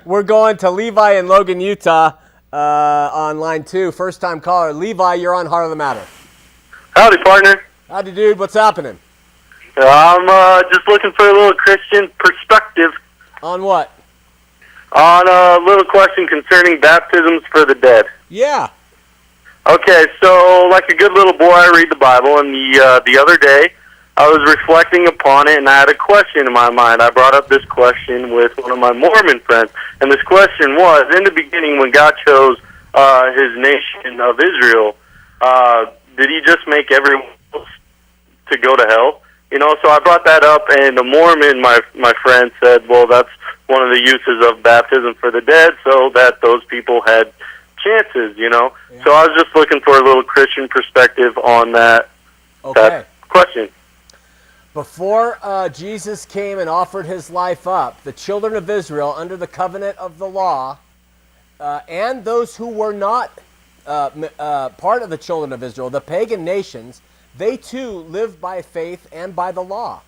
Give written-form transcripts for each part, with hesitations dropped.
We're going to Levi in Logan, Utah, on line 2. First-time caller. Levi, you're on Heart of the Matter. Howdy, partner. Howdy, dude. What's happening? I'm just looking for a little Christian perspective. On what? On a little question concerning baptisms for the dead. Yeah. Okay, so like a good little boy, I read the Bible, and the other day I was reflecting upon it, and I had a question in my mind. I brought up this question with one of my Mormon friends, and this question was, in the beginning when God chose his nation of Israel, did he just make everyone else to go to hell? You know, so I brought that up, and the Mormon, my friend, said, well, that's one of the uses of baptism for the dead, so that those people had chances, you know. Yeah. So I was just looking for a little Christian perspective on that, that question. Before Jesus came and offered his life up, the children of Israel, under the covenant of the law, and those who were not part of the children of Israel, the pagan nations, they too lived by faith and by the law.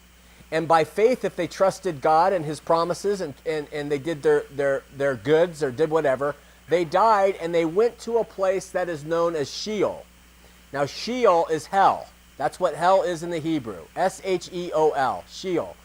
And by faith, if they trusted God and his promises and they did their goods or did whatever, they died and they went to a place that is known as Sheol. Now, Sheol is hell. That's what hell is in the Hebrew. S-H-E-O-L, Sheol.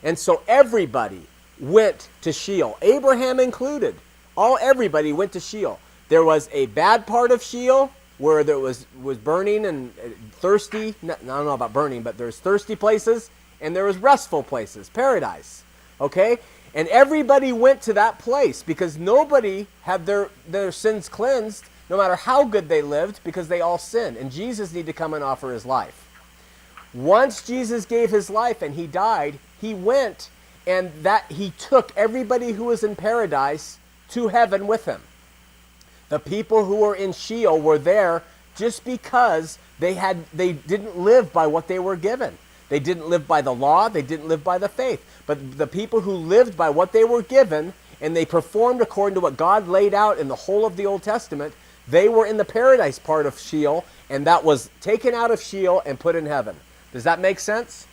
And so everybody went to Sheol, Abraham included. Everybody went to Sheol. There was a bad part of Sheol where there was burning and thirsty. I don't know about burning, but there's thirsty places. And there was restful places, paradise, okay? And everybody went to that place because nobody had their sins cleansed, no matter how good they lived, because they all sinned. And Jesus needed to come and offer his life. Once Jesus gave his life and he died, he went and he took everybody who was in paradise to heaven with him. The people who were in Sheol were there just because they didn't live by what they were given. They didn't live by the law. They didn't live by the faith. But the people who lived by what they were given and they performed according to what God laid out in the whole of the Old Testament, they were in the paradise part of Sheol, and that was taken out of Sheol and put in heaven. Does that make sense?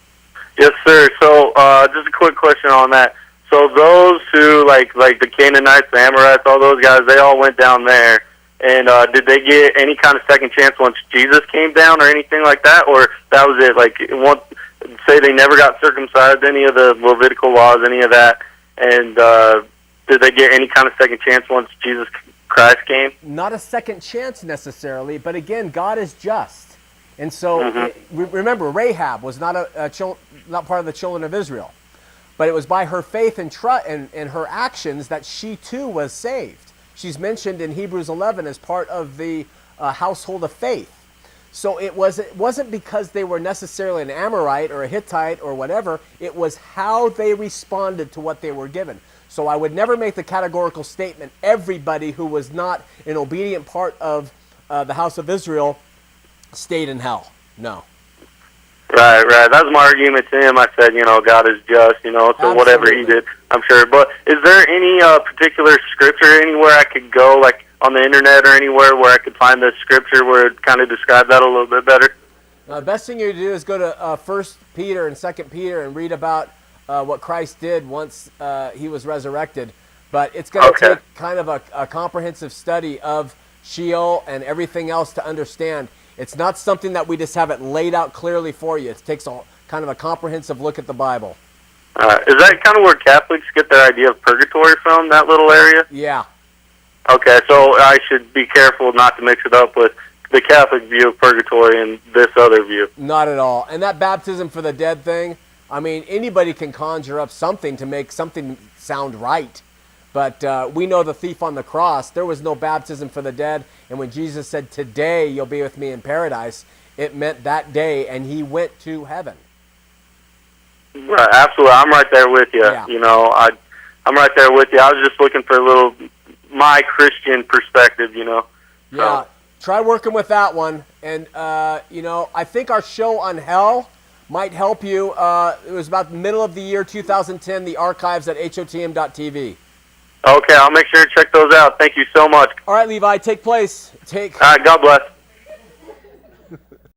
Yes, sir. So just a quick question on that. So those who, like the Canaanites, the Amorites, all those guys, they all went down there. And did they get any kind of second chance once Jesus came down or anything like that? Or that was it? Like, say they never got circumcised, any of the Levitical laws, any of that, and did they get any kind of second chance once Jesus Christ came? Not a second chance necessarily, but again, God is just. And so, remember, Rahab was not not part of the children of Israel, but it was by her faith and her actions that she too was saved. She's mentioned in Hebrews 11 as part of the household of faith. So it wasn't because they were necessarily an Amorite or a Hittite or whatever. It was how they responded to what they were given. So I would never make the categorical statement, everybody who was not an obedient part of the house of Israel stayed in hell. No. Right. That's my argument to him. I said, God is just, so Absolutely. Whatever he did, I'm sure. But is there any particular scripture anywhere I could go, like on the internet or anywhere where I could find the scripture where it kind of described that a little bit better? The best thing you do is go to 1 Peter and 2 Peter and read about what Christ did once he was resurrected. But it's going to take kind of a comprehensive study of Sheol and everything else to understand. It's not something that we just have it laid out clearly for you. It takes kind of a comprehensive look at the Bible. Is that kind of where Catholics get their idea of purgatory from, that little area? Yeah. Okay, so I should be careful not to mix it up with the Catholic view of purgatory and this other view. Not at all. And that baptism for the dead thing, I mean, anybody can conjure up something to make something sound right. But we know the thief on the cross, there was no baptism for the dead. And when Jesus said, today you'll be with me in paradise, it meant that day, and he went to heaven. Right, absolutely. I'm right there with you. Yeah. I'm right there with you. I was just looking for a little, my Christian perspective, Yeah, so. Try working with that one. And, I think our show on hell might help you. It was about the middle of the year 2010, the archives at hotm.tv. Okay, I'll make sure to check those out. Thank you so much. All right, Levi, take place. All right, God bless.